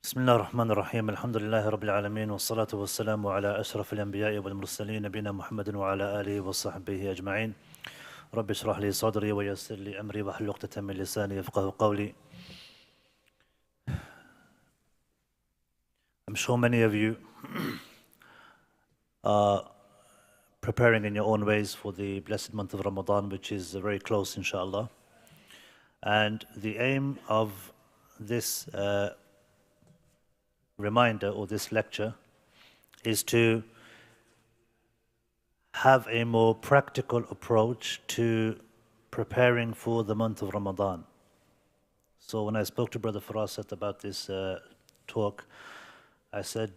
بسم الله الرحمن الرحيم الحمد لله رب العالمين والصلاة والسلام على أشرف الأنبياء والمرسلين نبينا محمد وعلى آله وصحبه أجمعين رب اشرح لي صدري ويسر لي أمري واحلل عقدة من لساني يفقه قولي. I'm sure many of you are preparing in your own ways for the blessed month of Ramadan, which is very close, inshallah. And the aim of this reminder or this lecture is to have a more practical approach to preparing for the month of Ramadan. So when I spoke to Brother Farasat about this talk, I said,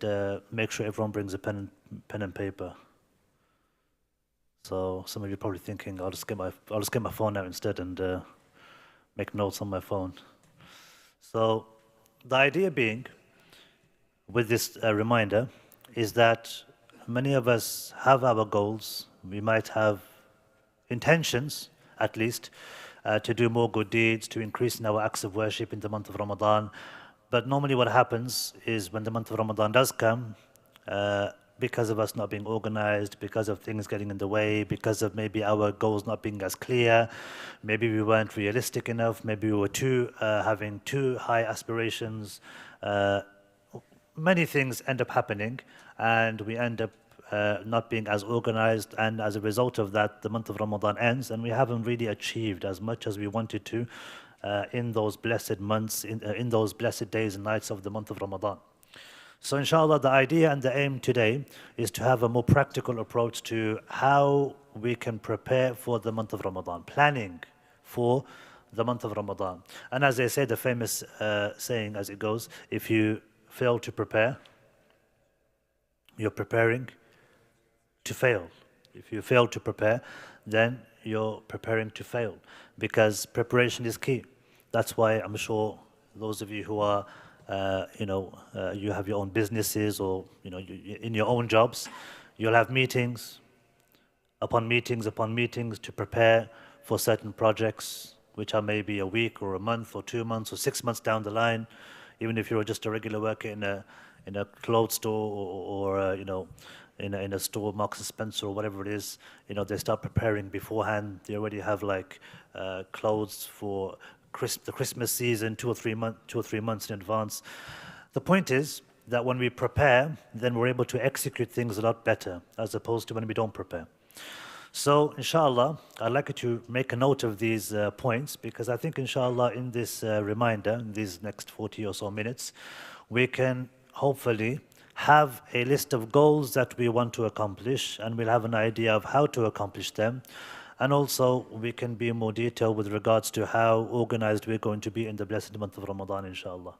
make sure everyone brings a pen and paper. So some of you are probably thinking, I'll just get my phone out instead and make notes on my phone. So the idea being, with this reminder, is that many of us have our goals. We might have intentions, at least, to do more good deeds, to increase in our acts of worship in the month of Ramadan. But normally what happens is when the month of Ramadan does come, because of us not being organized, because of things getting in the way, because of maybe our goals not being as clear, maybe we weren't realistic enough, maybe we were having too high aspirations, many things end up happening, and we end up not being as organized, and as a result of that, the month of Ramadan ends, and we haven't really achieved as much as we wanted to in those blessed months, in those blessed days and nights of the month of Ramadan. So inshallah, the idea and the aim today is to have a more practical approach to how we can prepare for the month of Ramadan, planning for the month of Ramadan. And as they say, the famous saying as it goes, if you fail to prepare, you're preparing to fail. If you fail to prepare, then you're preparing to fail, because preparation is key. That's why I'm sure those of you who are you have your own businesses, or in your own jobs, you'll have meetings upon meetings upon meetings to prepare for certain projects, which are maybe a week or a month or 2 months or 6 months down the line. Even if you're just a regular worker in a clothes store or in a store, Marks and Spencer or whatever it is, they start preparing beforehand. They already have clothes for the Christmas season 2 or 3 months in advance. The point is that when we prepare, then we're able to execute things a lot better, as opposed to when we don't prepare. So inshallah, I'd like you to make a note of these points, because I think inshallah in this reminder, in these next 40 or so minutes, we can hopefully have a list of goals that we want to accomplish, and we'll have an idea of how to accomplish them. And also, we can be more detailed with regards to how organized we're going to be in the blessed month of Ramadan, inshallah.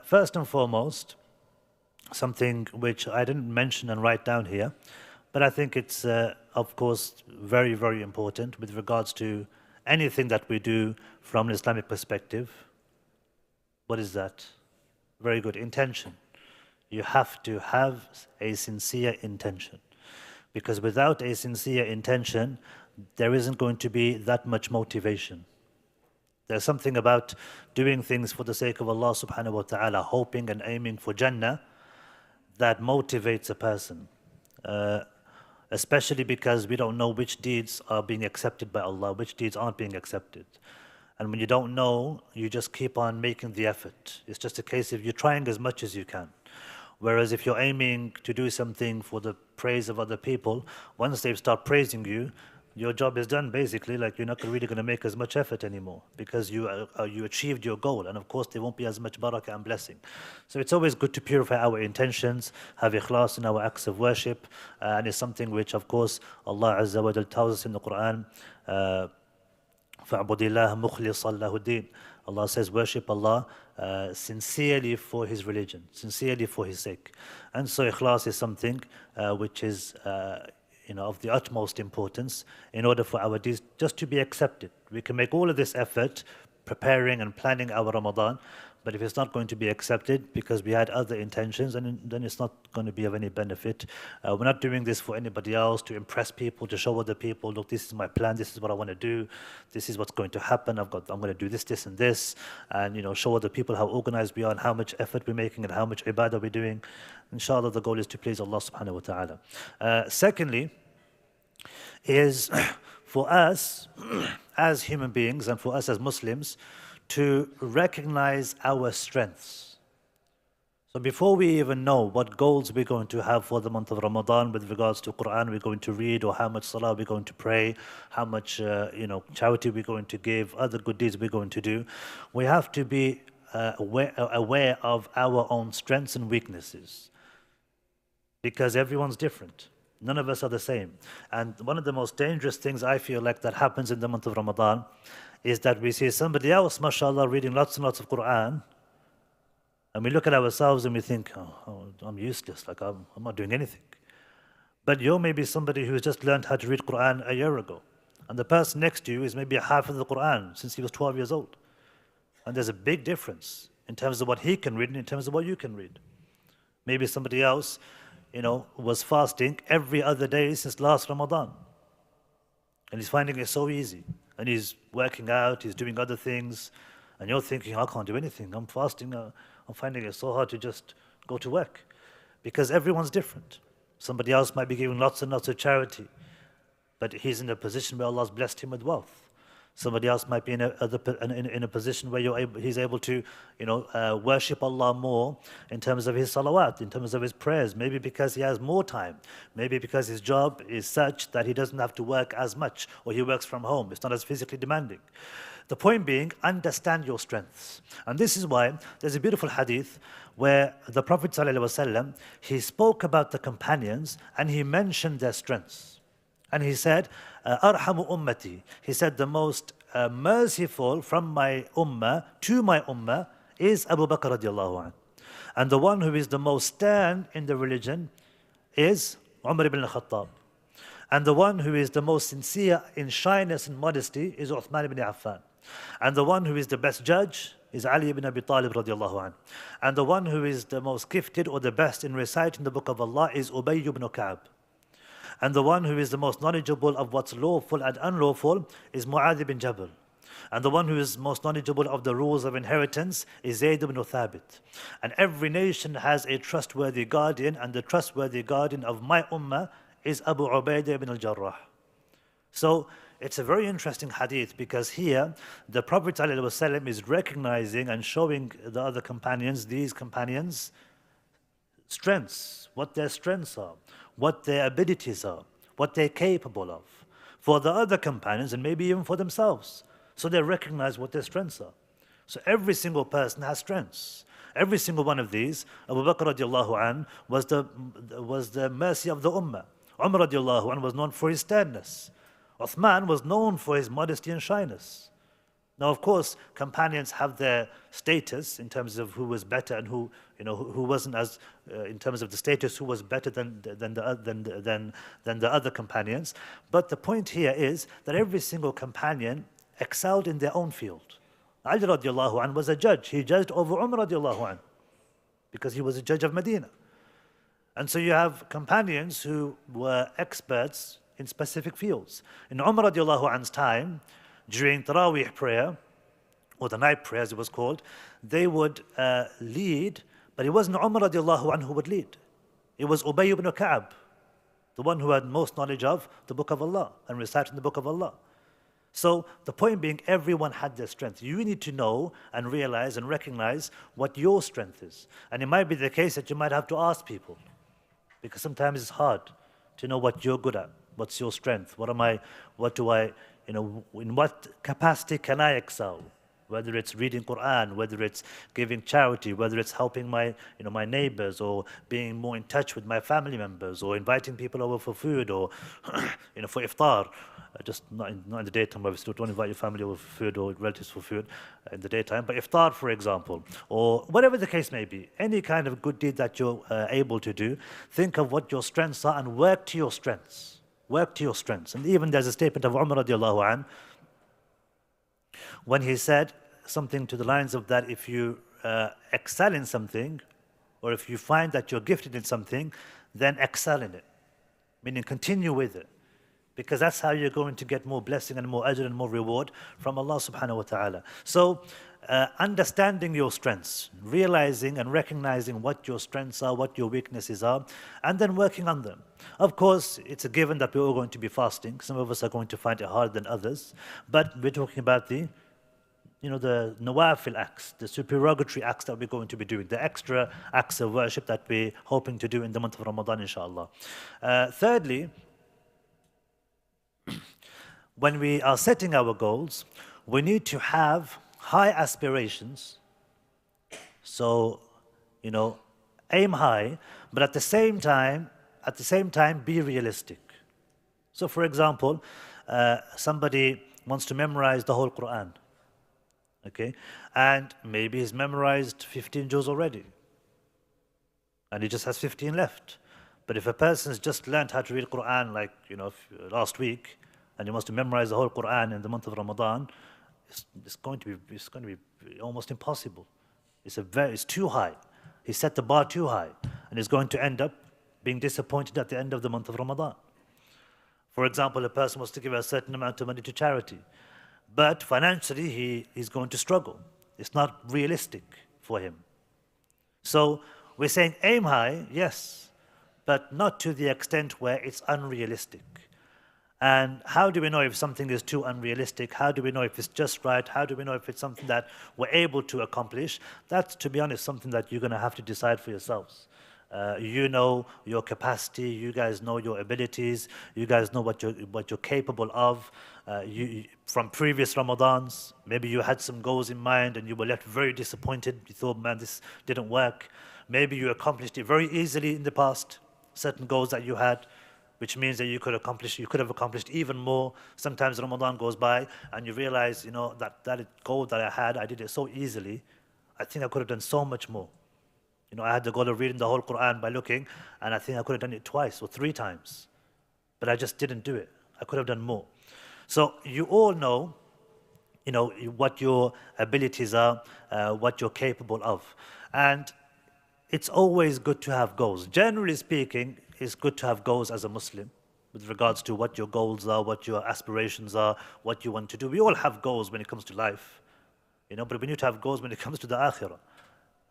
First and foremost, something which I didn't mention and write down here, but I think it's, of course, very, very important with regards to anything that we do from an Islamic perspective. What is that? Very good. Intention. You have to have a sincere intention. Because without a sincere intention, there isn't going to be that much motivation. There's something about doing things for the sake of Allah subhanahu wa ta'ala, hoping and aiming for Jannah, that motivates a person. Especially because we don't know which deeds are being accepted by Allah, which deeds aren't being accepted. And when you don't know, you just keep on making the effort. It's just a case of you trying as much as you can. Whereas if you're aiming to do something for the praise of other people, once they start praising you, your job is done basically. Like you're not really going to make as much effort anymore because you achieved your goal, and of course there won't be as much barakah and blessing. So it's always good to purify our intentions, have ikhlas in our acts of worship, and it's something which of course Allah Azza wa Jal tells us in the Quran. فَاعْبُدِ اللَّهَ مُخْلِصًا لَهُ الدِّينَ. Allah says, worship Allah sincerely for His religion, sincerely for His sake. And so ikhlas is something which is of the utmost importance in order for our deeds just to be accepted. We can make all of this effort preparing and planning our Ramadan, but if it's not going to be accepted because we had other intentions, then it's not going to be of any benefit. We're not doing this for anybody else, to impress people, to show other people, look, this is my plan, this is what I want to do, this is what's going to happen, I'm going to do this, this, and this, and show other people how organized we are and how much effort we're making and how much ibadah we're doing. Inshallah, the goal is to please Allah subhanahu wa ta'ala. Secondly, is for us as human beings and for us as Muslims to recognize our strengths. So before we even know what goals we're going to have for the month of Ramadan with regards to Quran we're going to read, or how much salah we're going to pray, how much charity we're going to give, other good deeds we're going to do, we have to be aware of our own strengths and weaknesses, because everyone's different. None of us are the same. And one of the most dangerous things I feel like that happens in the month of Ramadan is that we see somebody else, mashallah, reading lots and lots of Quran, and we look at ourselves and we think, oh, I'm useless, like I'm not doing anything. But you're maybe somebody who's just learned how to read Quran a year ago, and the person next to you is maybe half of the Quran since he was 12 years old. And there's a big difference in terms of what he can read and in terms of what you can read. Maybe somebody else was fasting every other day since last Ramadan. And he's finding it so easy. And he's working out, he's doing other things. And you're thinking, I can't do anything. I'm fasting. I'm finding it so hard to just go to work. Because everyone's different. Somebody else might be giving lots and lots of charity, but he's in a position where Allah's blessed him with wealth. Somebody else might be in a position where he's able to, worship Allah more in terms of his salawat, in terms of his prayers. Maybe because he has more time. Maybe because his job is such that he doesn't have to work as much, or he works from home. It's not as physically demanding. The point being, understand your strengths. And this is why there's a beautiful hadith where the Prophet ﷺ, he spoke about the companions and he mentioned their strengths. And he said, Arhamu ummati. He said, the most merciful from my ummah to my ummah is Abu Bakr radiallahu anh. And the one who is the most stern in the religion is Umar ibn al-Khattab. And the one who is the most sincere in shyness and modesty is Uthman ibn Affan. And the one who is the best judge is Ali ibn Abi Talib radiallahu anh. And the one who is the most gifted or the best in reciting the book of Allah is Ubay ibn Ka'b. And the one who is the most knowledgeable of what's lawful and unlawful is Mu'adh ibn Jabal. And the one who is most knowledgeable of the rules of inheritance is Zayd ibn Thabit. And every nation has a trustworthy guardian, and the trustworthy guardian of my ummah is Abu Ubaidah ibn al-Jarrah. So it's a very interesting hadith, because here the Prophet ﷺ is recognizing and showing the other companions, these companions, strengths, what their strengths are, what their abilities are, what they're capable of, for the other companions and maybe even for themselves. So they recognize what their strengths are. So every single person has strengths. Every single one of these, Abu Bakr radiallahu anh was the mercy of the ummah. Umar radiallahu anh was known for his sternness. Uthman was known for his modesty and shyness. Now, of course, companions have their status in terms of who was better and who wasn't, as in terms of the status, who was better than the other companions. But the point here is that every single companion excelled in their own field. Ali radiallahu anh was a judge. He judged over Umar radiallahu anh because he was a judge of Medina. And so you have companions who were experts in specific fields. In Umar radiallahu anhu's time, during Taraweeh prayer, or the night prayer as it was called, they would lead, but it wasn't Umar radiallahu anhu who would lead. It was Ubay ibn Ka'ab, the one who had most knowledge of the Book of Allah and reciting the Book of Allah. So the point being, everyone had their strength. You need to know and realize and recognize what your strength is. And it might be the case that you might have to ask people, because sometimes it's hard to know what you're good at. What's your strength? What do I, in what capacity can I excel? Whether it's reading Quran, whether it's giving charity, whether it's helping my neighbors, or being more in touch with my family members, or inviting people over for food, or for iftar. Just not in the daytime, obviously. Don't invite your family over for food or relatives for food in the daytime. But iftar, for example, or whatever the case may be, any kind of good deed that you're able to do, think of what your strengths are and work to your strengths. Work to your strengths. And even there's a statement of Umar radiallahu anh, when he said something to the lines of that, if you excel in something, or if you find that you're gifted in something, then excel in it. Meaning continue with it. Because that's how you're going to get more blessing and more ajr and more reward from Allah subhanahu wa ta'ala. So, understanding your strengths, realizing and recognizing what your strengths are, what your weaknesses are, and then working on them. Of course, it's a given that we're all going to be fasting. Some of us are going to find it harder than others. But we're talking about the nawafil acts, the supererogatory acts that we're going to be doing, the extra acts of worship that we're hoping to do in the month of Ramadan, inshallah. Thirdly, when we are setting our goals, we need to have high aspirations. So, aim high, but at the same time, be realistic. So, for example, somebody wants to memorize the whole Quran, okay, and maybe he's memorized 15 juz already, and he just has 15 left. But if a person's just learned how to read Quran, like last week, and he wants to memorize the whole Quran in the month of Ramadan, it's going to be almost impossible. It's too high. He set the bar too high, and he's going to end up being disappointed at the end of the month of Ramadan. For example, a person wants to give a certain amount of money to charity, but financially he's going to struggle. It's not realistic for him. So we're saying aim high, yes, but not to the extent where it's unrealistic. And how do we know if something is too unrealistic? How do we know if it's just right? How do we know if it's something that we're able to accomplish? That's, to be honest, something that you're going to have to decide for yourselves. You know your capacity. You guys know your abilities. You guys know what you're capable of. From previous Ramadans, maybe you had some goals in mind and you were left very disappointed. You thought, man, this didn't work. Maybe you accomplished it very easily in the past, certain goals that you had, which means that you could have accomplished even more. Sometimes Ramadan goes by and you realize, that goal that I had, I did it so easily. I think I could have done so much more. I had the goal of reading the whole Quran by looking, and I think I could have done it twice or 3 times. But I just didn't do it. I could have done more. So you all know, what your abilities are, what you're capable of. And it's always good to have goals. Generally speaking, it's good to have goals as a Muslim with regards to what your goals are, what your aspirations are, what you want to do. We all have goals when it comes to life, but we need to have goals when it comes to the akhirah.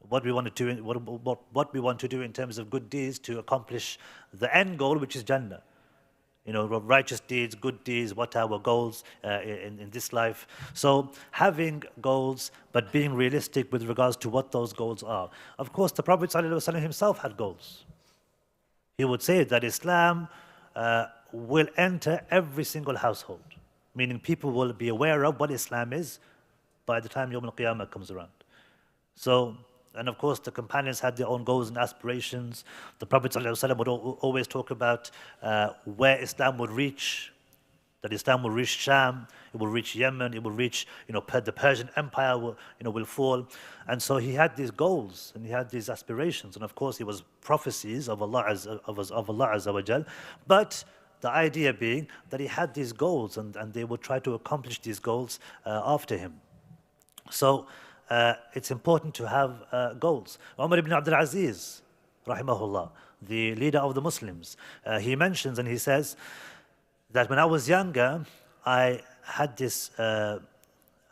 What we want to do, what we want to do in terms of good deeds to accomplish the end goal, which is Jannah. Righteous deeds, good deeds, what are our goals in this life. So having goals, but being realistic with regards to what those goals are. Of course, the Prophet ﷺ himself had goals. He would say that Islam will enter every single household, meaning people will be aware of what Islam is by the time Yawm al-Qiyamah comes around. So, and of course, the companions had their own goals and aspirations. The Prophet ﷺ would always talk about where Islam would reach, that Islam will reach Sham, it will reach Yemen, it will reach, the Persian Empire will fall. And so he had these goals and he had these aspirations. And of course, it was prophecies of Allah Azza wa Jal. But the idea being that he had these goals and they would try to accomplish these goals after him. So it's important to have goals. Umar ibn Abdul Aziz, rahimahullah, the leader of the Muslims. He mentions and he says that when I was younger, I had this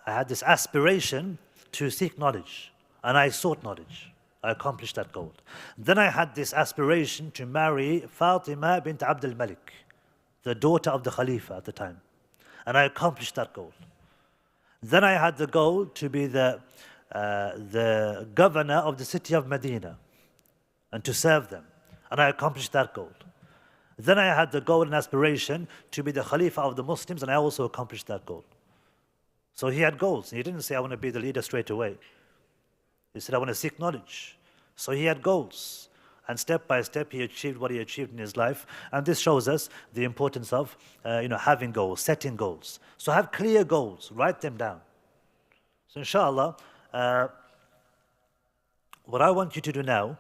aspiration to seek knowledge, and I sought knowledge. I accomplished that goal. Then I had this aspiration to marry Fatima bint Abd al-Malik, the daughter of the Khalifa at the time, and I accomplished that goal. Then I had the goal to be the governor of the city of Medina and to serve them, and I accomplished that goal. Then I had the goal and aspiration to be the Khalifa of the Muslims, and I also accomplished that goal. So he had goals. He didn't say, I want to be the leader straight away. He said, I want to seek knowledge. So he had goals. And step by step, he achieved what he achieved in his life. And this shows us the importance of having goals, setting goals. So have clear goals. Write them down. So inshallah, what I want you to do now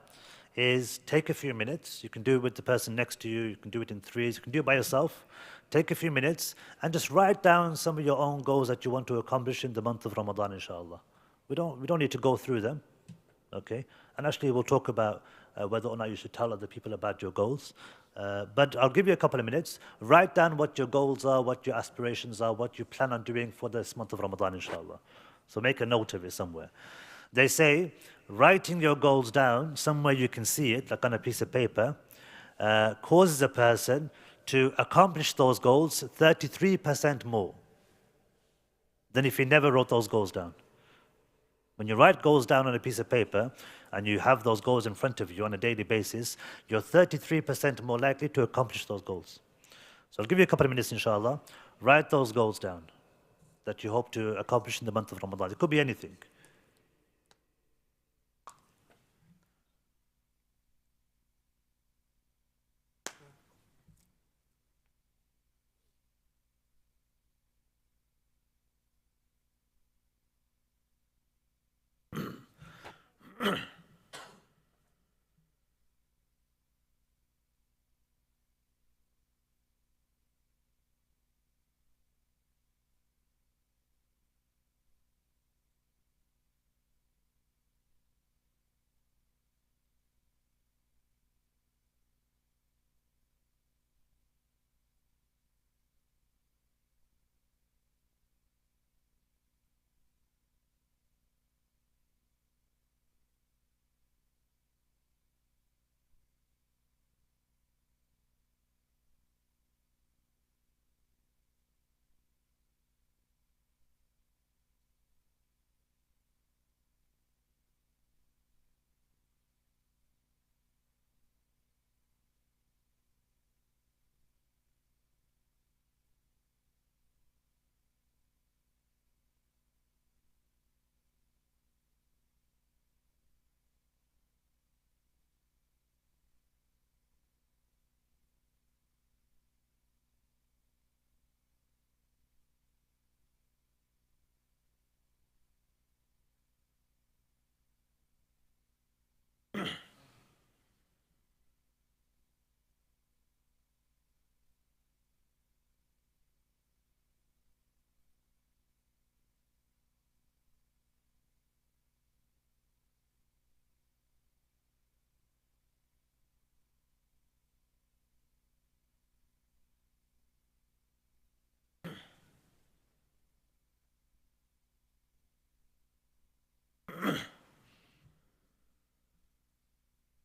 is take a few minutes. You can do it with the person next to you. You can do it in threes. You can do it by yourself. Take a few minutes and just write down some of your own goals that you want to accomplish in the month of Ramadan, inshallah. We don't need to go through them, okay? And actually, we'll talk about whether or not you should tell other people about your goals. But I'll give you a couple of minutes. Write down what your goals are, what your aspirations are, what you plan on doing for this month of Ramadan, inshallah. So make a note of it somewhere. They say, writing your goals down, somewhere you can see it, like on a piece of paper, causes a person to accomplish those goals 33% more than if he never wrote those goals down. When you write goals down on a piece of paper and you have those goals in front of you on a daily basis, you're 33% more likely to accomplish those goals. So I'll give you a couple of minutes, inshallah. Write those goals down that you hope to accomplish in the month of Ramadan. It could be anything.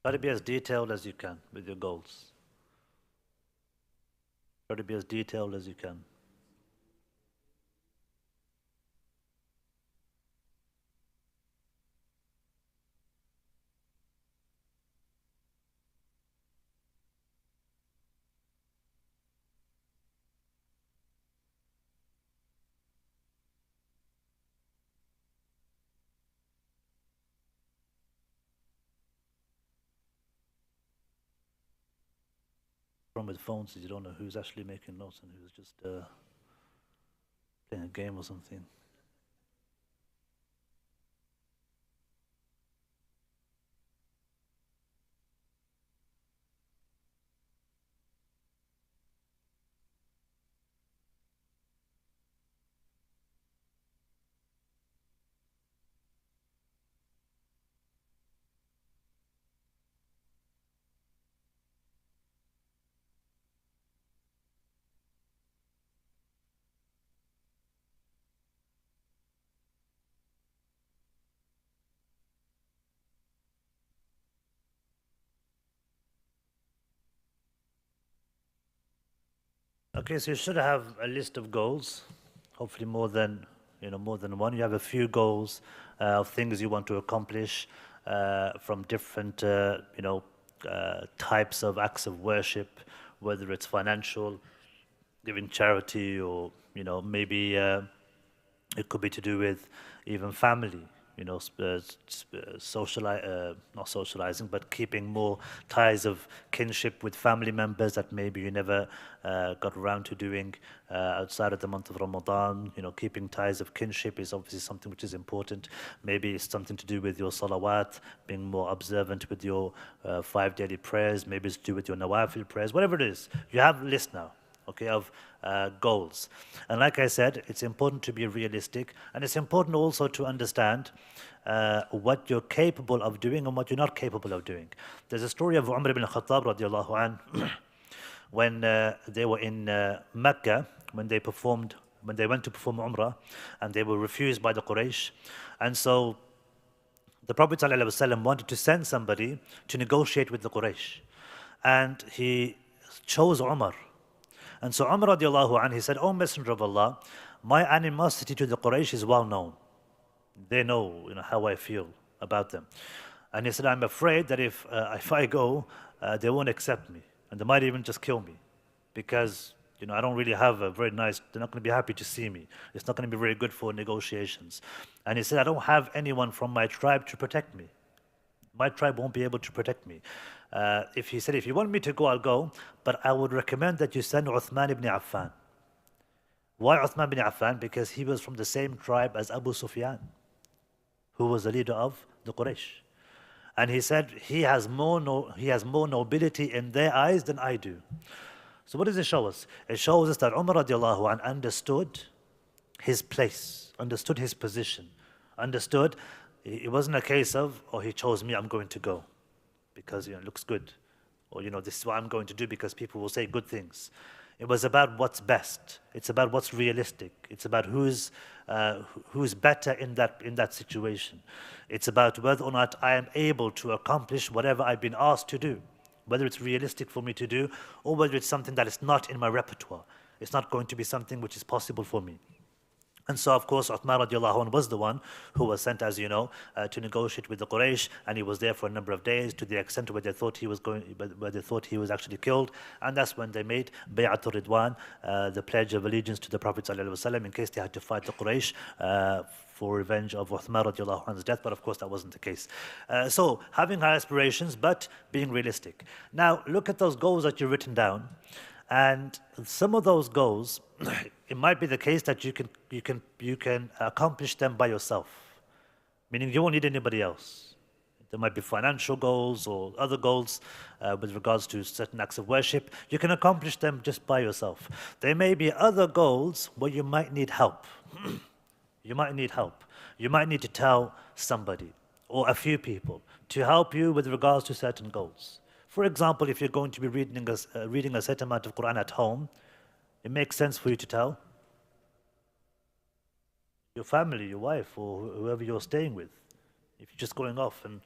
Try to be as detailed as you can with your goals. Try to be as detailed as you can. Problem with phones is you don't know who's actually making notes and who's just playing a game or something. Okay, so you should have a list of goals, hopefully more than one. You have a few goals of things you want to accomplish from different, types of acts of worship, whether it's financial, giving charity, or maybe it could be to do with even family, not socializing, but keeping more ties of kinship with family members that maybe you never got around to doing outside of the month of Ramadan. Keeping ties of kinship is obviously something which is important. Maybe it's something to do with your salawat, being more observant with your 5 daily prayers. Maybe it's to do with your nawafil prayers, whatever it is. You have a list now, okay, of goals. And like I said, it's important to be realistic, and it's important also to understand what you're capable of doing and what you're not capable of doing. There's a story of Umar ibn Khattab radiallahu anh, when they were in Mecca, when they went to perform Umrah, and they were refused by the Quraysh. And so the Prophet ﷺ wanted to send somebody to negotiate with the Quraysh, and he chose Umar. And so Umar radiallahu anh, he said, "O Messenger of Allah, my animosity to the Quraysh is well known. They know, how I feel about them." And he said, "I'm afraid that if I go, they won't accept me, and they might even just kill me, because I don't really have a very nice. They're not going to be happy to see me. It's not going to be very good for negotiations." And he said, "I don't have anyone from my tribe to protect me. My tribe won't be able to protect me. If you want me to go, I'll go, but I would recommend that you send Uthman ibn Affan." Why Uthman ibn Affan? Because he was from the same tribe as Abu Sufyan, who was the leader of the Quraysh. And he said he has more nobility in their eyes than I do. So what does it show us? It shows us that Umar radiallahu anh understood his place, understood his position, understood it wasn't a case of, "Oh, he chose me, I'm going to go because it looks good," or "This is what I'm going to do because people will say good things." It was about what's best. It's about what's realistic. It's about who's better in that situation. It's about whether or not I am able to accomplish whatever I've been asked to do, whether it's realistic for me to do, or whether it's something that is not in my repertoire. It's not going to be something which is possible for me. And so, of course, Uthman radiallahu anh was the one who was sent, as you know, to negotiate with the Quraysh, and he was there for a number of days, to the extent where they thought he was actually killed. And that's when they made Bay'atul Ridwan, the pledge of allegiance to the Prophet ﷺ, in case they had to fight the Quraysh for revenge of Uthman radiallahu anh's death. But of course, that wasn't the case. So, having high aspirations, but being realistic. Now, look at those goals that you've written down. And some of those goals, it might be the case that you can accomplish them by yourself, meaning you won't need anybody else. There might be financial goals or other goals with regards to certain acts of worship. You can accomplish them just by yourself. There may be other goals where you might need help. You might need help. You might need to tell somebody or a few people to help you with regards to certain goals. For example, if you're going to be reading a certain amount of Quran at home, it makes sense for you to tell your family, your wife, or whoever you're staying with. If you're just going off and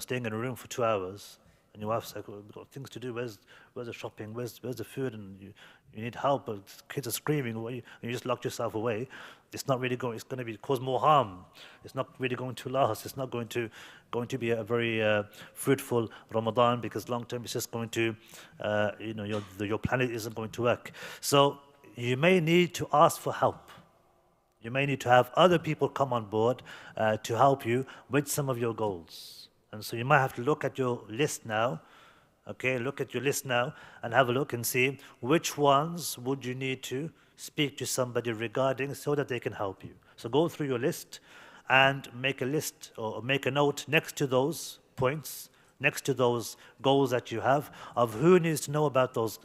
staying in a room for 2 hours, and your wife's like, "Oh, we've got things to do. Where's the shopping? Where's the food? And you need help. But kids are screaming. And you just locked yourself away. It's not really going. It's going to cause more harm. It's not really going to last. It's not going to be a very fruitful Ramadan, because long term it's just going to, your planet isn't going to work. So you may need to ask for help. You may need to have other people come on board to help you with some of your goals. And so you might have to look at your list now, okay? Look at your list now and have a look and see which ones would you need to speak to somebody regarding, so that they can help you. So go through your list and make a list or make a note next to those points, next to those goals that you have, of who needs to know about those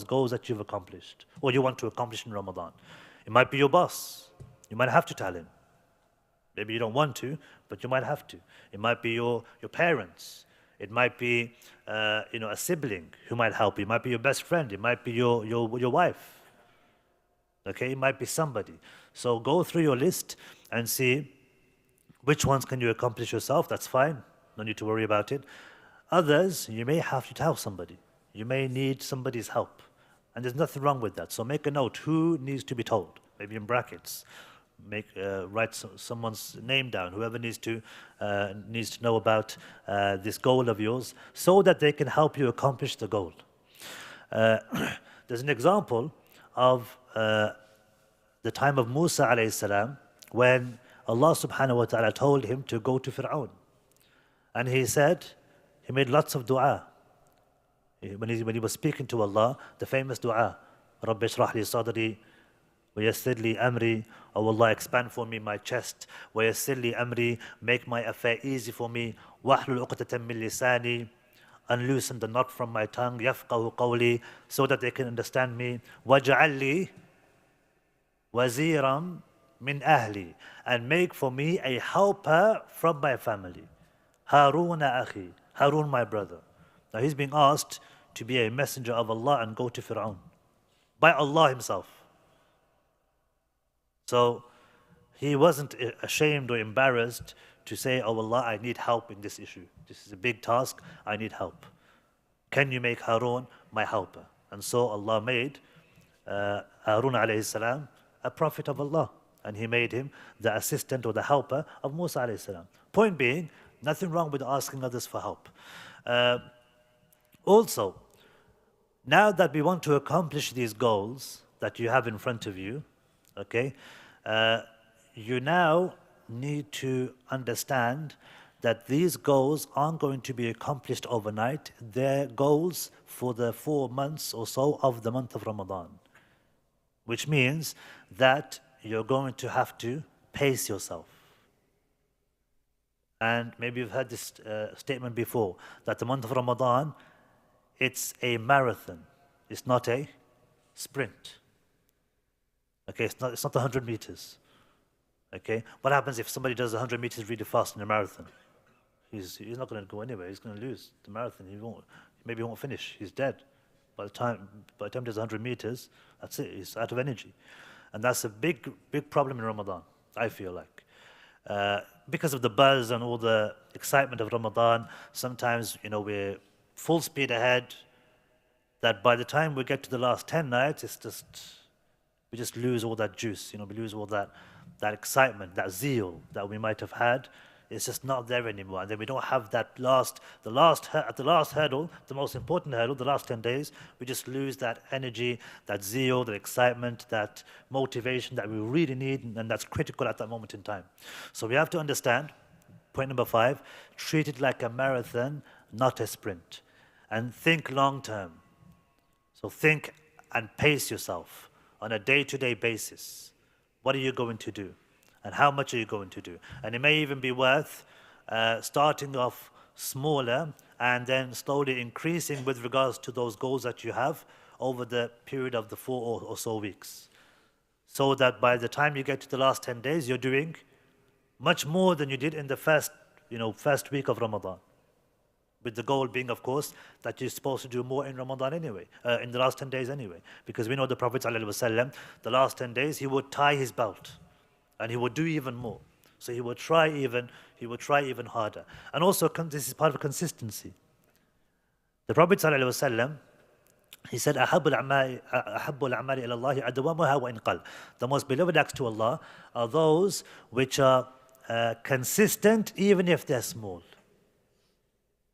goals that you've accomplished or you want to accomplish in Ramadan. It might be your boss. You might have to tell him. Maybe you don't want to, but you might have to. It might be your parents. It might be a sibling who might help you. It might be your best friend. It might be your wife. Okay, it might be somebody. So go through your list and see which ones can you accomplish yourself. That's fine. No need to worry about it. Others, you may have to tell somebody. You may need somebody's help. And there's nothing wrong with that. So make a note, who needs to be told? Maybe in brackets. Write someone's name down, whoever needs to know about this goal of yours, so that they can help you accomplish the goal. There's an example of the time of Musa alayhi salam, when Allah subhanahu wa ta'ala told him to go to Fir'aun. And he made lots of dua. When he was speaking to Allah, the famous dua, Rabbi shrah li sadri, wa yassir li amri, oh Allah, expand for me my chest, wa yassir li amri, make my affair easy for me, wahlul uqdatan min lisani, unloosen the knot from my tongue, yafqahu qawli, so that they can understand me, waj'al li waziran min ahli, and make for me a helper from my family. Harun akhi, Harun my brother. Now he's being asked to be a messenger of Allah and go to Fir'aun by Allah himself. So he wasn't ashamed or embarrassed to say, oh Allah, I need help in this issue. This is a big task, I need help. Can you make Harun my helper? And so Allah made Harun alayhi salam a prophet of Allah. And he made him the assistant or the helper of Musa alayhi salam. Point being, nothing wrong with asking others for help. Also, now that we want to accomplish these goals that you have in front of you, okay, you now need to understand that these goals aren't going to be accomplished overnight. They're goals for the 4 months or so of the month of Ramadan, which means that you're going to have to pace yourself. And maybe you've heard this statement before, that the month of Ramadan, it's a marathon. It's not a sprint. Okay, it's not 100 meters. Okay, what happens if somebody does 100 meters really fast in a marathon? He's not going to go anywhere. He's going to lose the marathon. Maybe he won't finish. He's dead. By the time there's 100 meters, that's it. He's out of energy. And that's a big problem in Ramadan, I feel like. Because of the buzz and all the excitement of Ramadan, sometimes, we're full speed ahead, that by the time we get to the last 10 nights, we just lose all that juice, we lose all that excitement, that zeal that we might have had. It's just not there anymore. And then we don't have at the last hurdle, the most important hurdle, the last 10 days, we just lose that energy, that zeal, that excitement, that motivation that we really need, and that's critical at that moment in time. So we have to understand, point number 5, treat it like a marathon, not a sprint. And think long term. So think and pace yourself on a day-to-day basis. What are you going to do? And how much are you going to do? And it may even be worth starting off smaller and then slowly increasing with regards to those goals that you have over the period of the 4 or so weeks. So that by the time you get to the last 10 days, you're doing much more than you did in the first week of Ramadan. With the goal being, of course, that you're supposed to do more in Ramadan anyway, in the last 10 days anyway. Because we know the Prophet ﷺ, the last 10 days, he would tie his belt. And he would do even more. So he would try even harder. And also, this is part of consistency. The Prophet ﷺ, he said, أَحَبُّ الْأَعْمَالِ إِلَى اللَّهِ أَدْوَمُهَا وَإِنْ قَلَّ. The most beloved acts to Allah are those which are consistent even if they're small.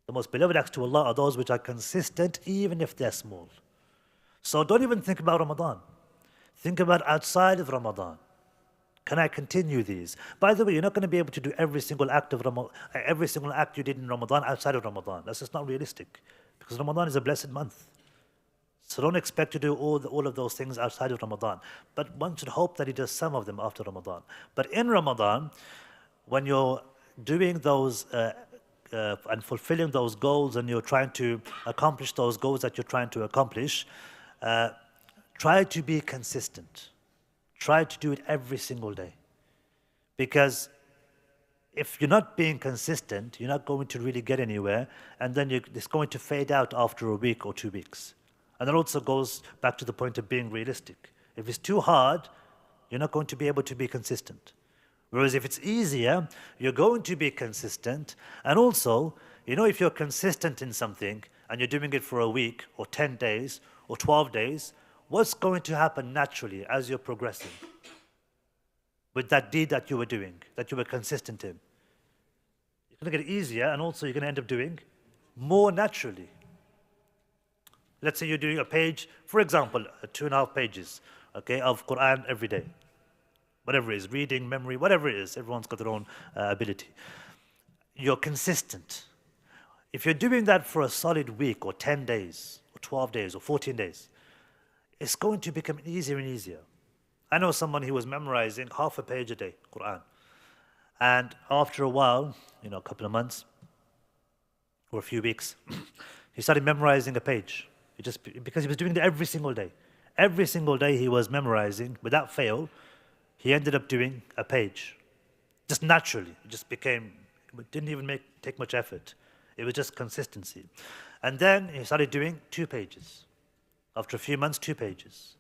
The most beloved acts to Allah are those which are consistent even if they're small. So don't even think about Ramadan. Think about outside of Ramadan. Can I continue these? By the way, you're not going to be able to do every single act you did in Ramadan outside of Ramadan. That's just not realistic, because Ramadan is a blessed month. So don't expect to do all of those things outside of Ramadan. But one should hope that he does some of them after Ramadan. But in Ramadan, when you're doing those and fulfilling those goals, and you're trying to accomplish those goals that you're trying to accomplish, try to be consistent. Try to do it every single day. Because if you're not being consistent, you're not going to really get anywhere, and then it's going to fade out after a week or 2 weeks. And that also goes back to the point of being realistic. If it's too hard, you're not going to be able to be consistent. Whereas if it's easier, you're going to be consistent. And also, if you're consistent in something, and you're doing it for a week, or 10 days, or 12 days, what's going to happen naturally as you're progressing with that deed that you were doing, that you were consistent in? You're going to get easier, and also you're going to end up doing more naturally. Let's say you're doing a page, for example, 2.5 pages, okay, of Quran every day. Whatever it is, reading, memory, whatever it is, everyone's got their own ability. You're consistent. If you're doing that for a solid week, or 10 days, or 12 days, or 14 days, it's going to become easier and easier. I know someone who was memorizing half a page a day, Quran. And after a while, a couple of months, or a few weeks, he started memorizing a page. Because he was doing it every single day. Every single day he was memorizing, without fail, he ended up doing a page. Just naturally. It just became, it didn't even take much effort. It was just consistency. And then he started doing 2 pages. After a few months, 2 pages.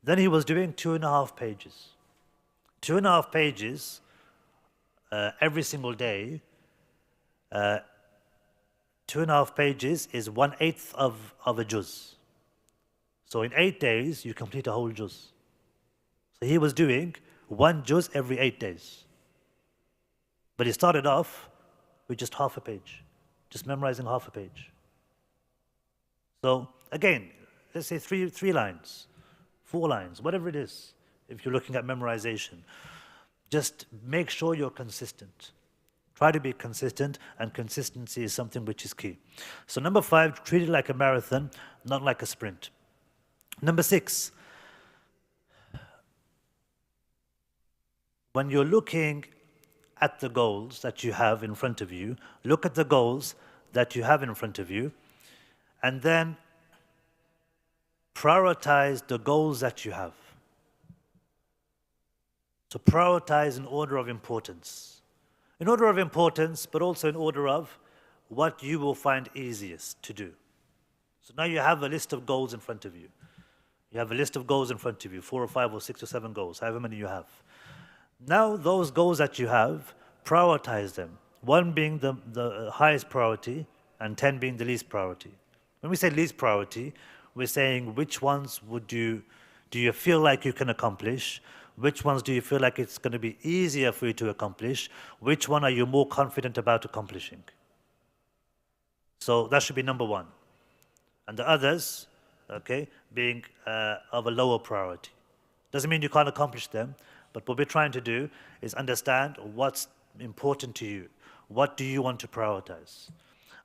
Then he was doing 2.5 pages. 2.5 pages every single day. 2.5 pages is 1/8 of a juz. So in 8 days, you complete a whole juz. So he was doing 1 juz every 8 days. But he started off with just half a page, just memorizing half a page. So again, let's say 3 lines, 4 lines, whatever it is, if you're looking at memorization, just make sure you're consistent. Try to be consistent, and consistency is something which is key. So number 5, treat it like a marathon, not like a sprint. Number 6, when you're looking at the goals that you have in front of you, look at the goals that you have in front of you, and then prioritize the goals that you have. So prioritize in order of importance. In order of importance, but also in order of what you will find easiest to do. So now you have a list of goals in front of you. You have a list of goals in front of you, 4 or 5 or 6 or 7 goals, however many you have. Now those goals that you have, prioritize them. 1 being the highest priority, and 10 being the least priority. When we say least priority, we're saying which ones do you feel like you can accomplish? Which ones do you feel like it's going to be easier for you to accomplish? Which one are you more confident about accomplishing? So that should be number 1. And the others, okay, being of a lower priority. Doesn't mean you can't accomplish them, but what we're trying to do is understand what's important to you. What do you want to prioritize?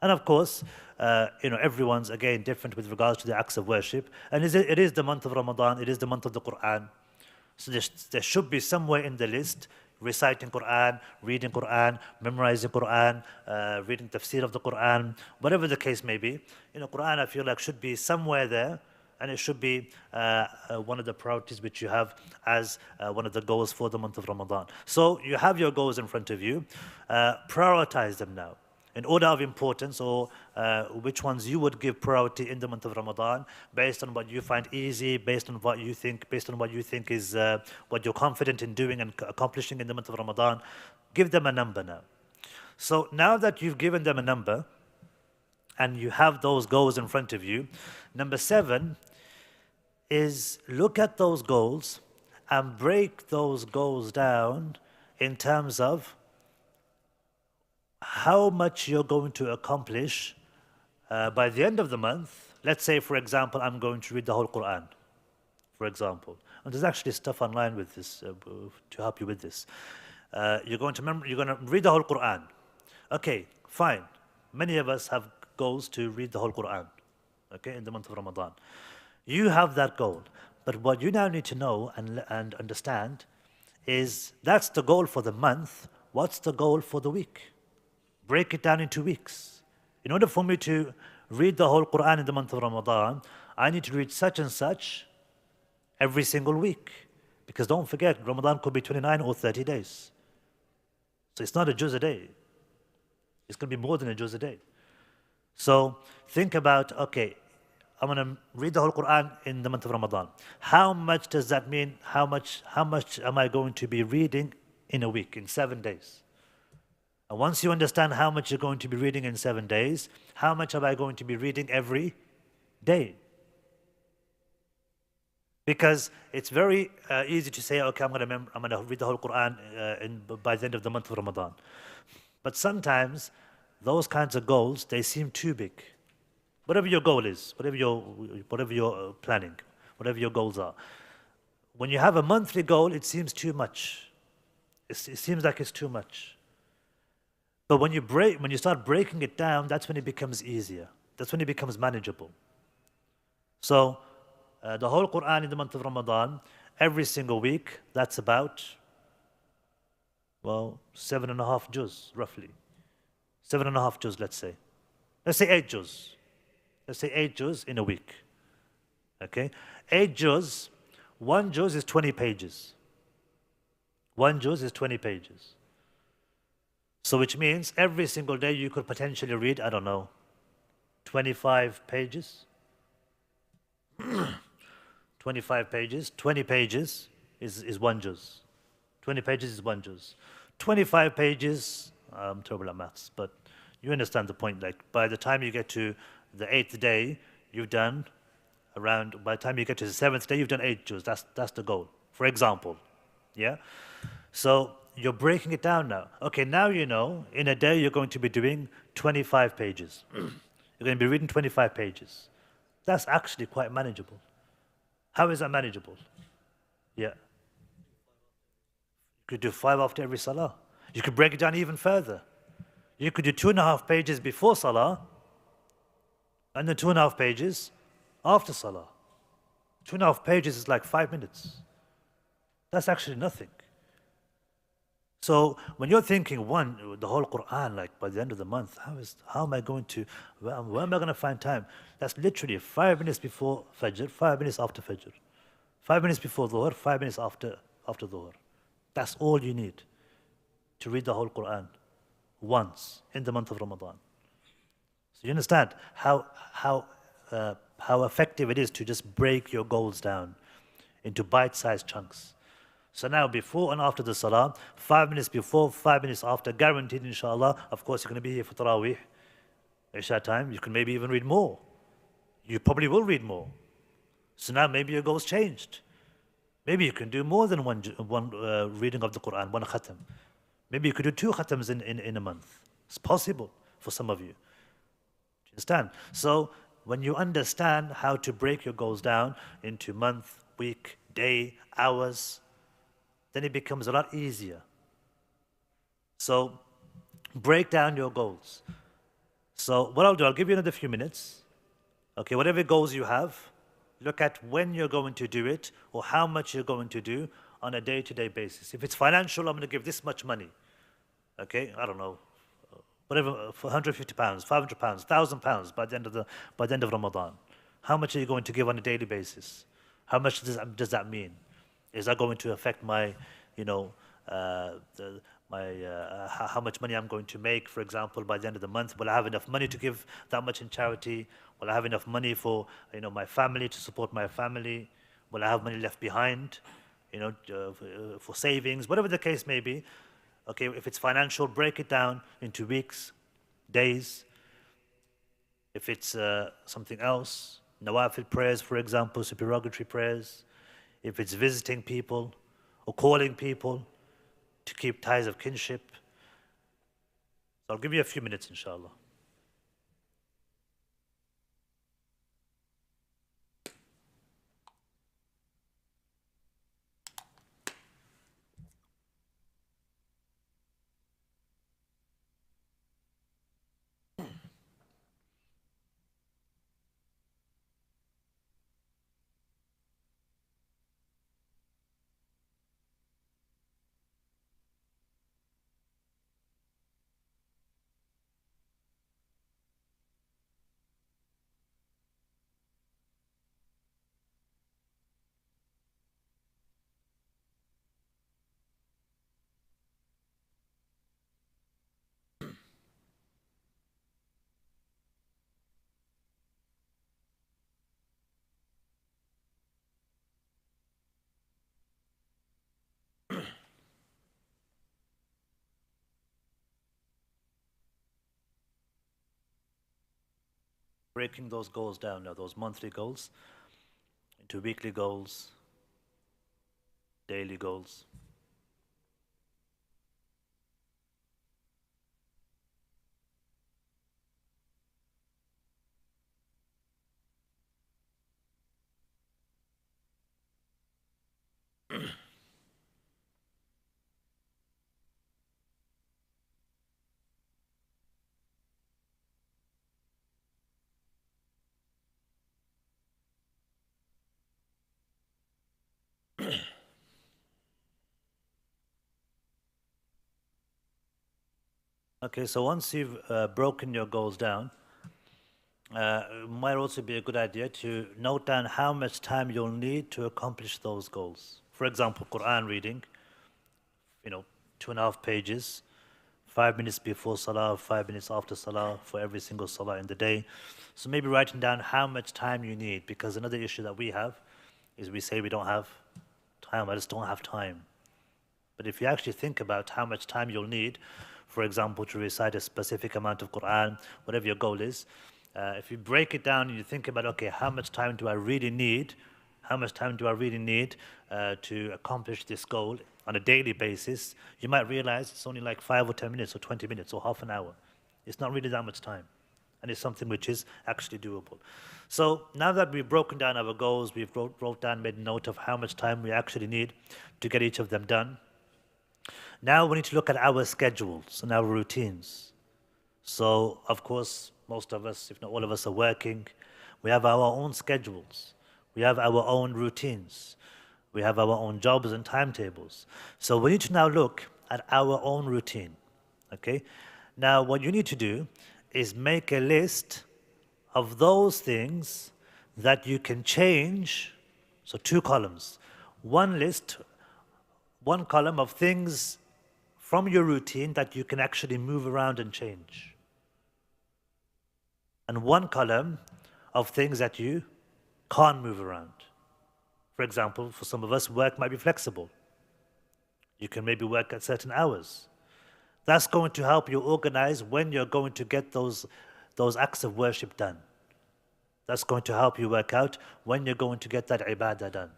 And of course, everyone's, again, different with regards to the acts of worship. And it is the month of Ramadan, it is the month of the Quran. So there should be somewhere in the list reciting Quran, reading Quran, memorizing Quran, reading tafsir of the Quran, whatever the case may be. Quran, I feel like, should be somewhere there, and it should be one of the priorities which you have as one of the goals for the month of Ramadan. So you have your goals in front of you. Prioritize them now in order of importance, or which ones you would give priority in the month of Ramadan, based on what you find easy, based on what you think is what you're confident in doing and accomplishing in the month of Ramadan. Give them a number now. So now that you've given them a number, and you have those goals in front of you, number 7 is look at those goals and break those goals down in terms of how much you're going to accomplish by the end of the month. Let's say, for example, I'm going to read the whole Quran, for example. And there's actually stuff online with this to help you with this. You're going to read the whole Quran. Okay, fine. Many of us have goals to read the whole Quran, okay, in the month of Ramadan. You have that goal. But what you now need to know and understand is that's the goal for the month. What's the goal for the week? Break it down into weeks. In order for me to read the whole Quran in the month of Ramadan, I need to read such and such every single week. Because don't forget, Ramadan could be 29 or 30 days. So it's not a juz a day. It's going to be more than a juz a day. So think about, okay, I'm going to read the whole Quran in the month of Ramadan. How much does that mean? How much am I going to be reading in a week, in 7 days? And once you understand how much you're going to be reading in 7 days, how much am I going to be reading every day? Because it's very easy to say, okay, I'm going to read the whole Quran by the end of the month of Ramadan. But sometimes those kinds of goals, they seem too big. Whatever your goal is, whatever you're planning, whatever your goals are. When you have a monthly goal, it seems too much. It seems like it's too much. But when you start breaking it down, that's when it becomes easier. That's when it becomes manageable. So, the whole Quran in the month of Ramadan, every single week, that's about, well, 7.5 juz, roughly. 7.5 juz, let's say. Let's say 8 juz. Let's say 8 juz in a week. Okay? 8 juz, 1 juz is 20 pages. 1 juz is 20 pages. So which means every single day you could potentially read, I don't know, 25 pages. 25 pages. 20 pages is 1 juz. 20 pages is 1 juz. 25 pages, I'm terrible at maths, but you understand the point. Like by the time you get to the 8th day, you've done by the time you get to the 7th day, you've done 8 juz. That's the goal, for example. Yeah? So you're breaking it down now. Okay, now you know, in a day you're going to be doing 25 pages. You're going to be reading 25 pages. That's actually quite manageable. How is that manageable? Yeah. You could do 5 after every salah. You could break it down even further. You could do 2.5 pages before salah, and then 2.5 pages after salah. 2.5 pages is like 5 minutes. That's actually nothing. So when you're thinking the whole Quran, like by the end of the month, how am I going to, where am I going to find time? That's literally 5 minutes before Fajr, 5 minutes after Fajr, 5 minutes before Dhuhr, 5 minutes after Dhuhr. That's all you need to read the whole Quran once in the month of Ramadan. So you understand how effective it is to just break your goals down into bite-sized chunks. So now before and after the salah, 5 minutes before, 5 minutes after, guaranteed inshallah. Of course, you're going to be here for Taraweeh, Isha time. You can maybe even read more. You probably will read more. So now maybe your goal's changed. Maybe you can do more than one reading of the Quran, one khatam. Maybe you could do 2 khatams in a month. It's possible for some of you. Do you understand? So when you understand how to break your goals down into month, week, day, hours, then it becomes a lot easier. So break down your goals. So what I'll do, I'll give you another few minutes. Okay, whatever goals you have, look at when you're going to do it or how much you're going to do on a day-to-day basis. If it's financial, I'm going to give this much money. Okay, I don't know, whatever, for £150, £500, £1,000 by the end of Ramadan. How much are you going to give on a daily basis? How much does that mean? Is that going to affect my, how much money I'm going to make, for example, by the end of the month? Will I have enough money to give that much in charity? Will I have enough money for, my family, to support my family? Will I have money left behind, for savings? Whatever the case may be. Okay, if it's financial, break it down into weeks, days. If it's something else, nawafil prayers, for example, supererogatory prayers. If it's visiting people or calling people to keep ties of kinship. So I'll give you a few minutes, inshallah. Breaking those goals down now, those monthly goals into weekly goals, daily goals. Okay, so once you've broken your goals down, it might also be a good idea to note down how much time you'll need to accomplish those goals. For example, Quran reading, 2.5 pages, 5 minutes before Salah, 5 minutes after Salah for every single Salah in the day. So maybe writing down how much time you need, because another issue that we have is we say we don't have time, I just don't have time. But if you actually think about how much time you'll need, for example, to recite a specific amount of Quran, whatever your goal is, if you break it down and you think about, okay, how much time do I really need? How much time do I really need to accomplish this goal on a daily basis? You might realize it's only like 5 or 10 minutes or 20 minutes or half an hour. It's not really that much time. And it's something which is actually doable. So now that we've broken down our goals, we've wrote down, made a note of how much time we actually need to get each of them done. Now we need to look at our schedules and our routines. So, of course, most of us, if not all of us, are working. We have our own schedules. We have our own routines. We have our own jobs and timetables. So we need to now look at our own routine, okay? Now, what you need to do is make a list of those things that you can change. So 2 columns. One column of things from your routine that you can actually move around and change. And 1 column of things that you can't move around. For example, for some of us, work might be flexible. You can maybe work at certain hours. That's going to help you organize when you're going to get those acts of worship done. That's going to help you work out when you're going to get that ibadah done.